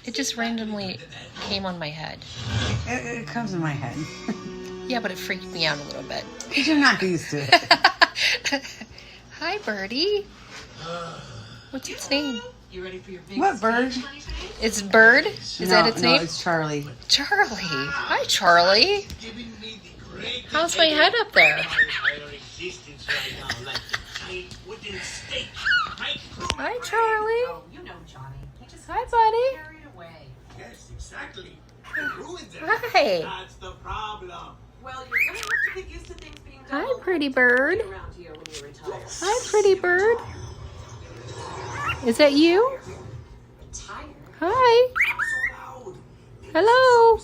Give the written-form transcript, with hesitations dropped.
It just randomly came on my head. It comes in my head. Yeah, but it freaked me out a little bit. Because you're not used to it. Hi, Birdie. What's its name? You ready for your big What bird? It's Bird? Is that its name? No, it's Charlie. Charlie. Hi, Charlie. How's my head up there? Hi, Charlie. Oh, you know Johnny. He just Hi, buddy. carried away. Yes, exactly. Hi. That's the problem. Well, you're gonna have to get used to things being done Hi, pretty bird. around here when you retire. Hi, pretty bird. Is that you? Retire? Hi. So loud. Hello.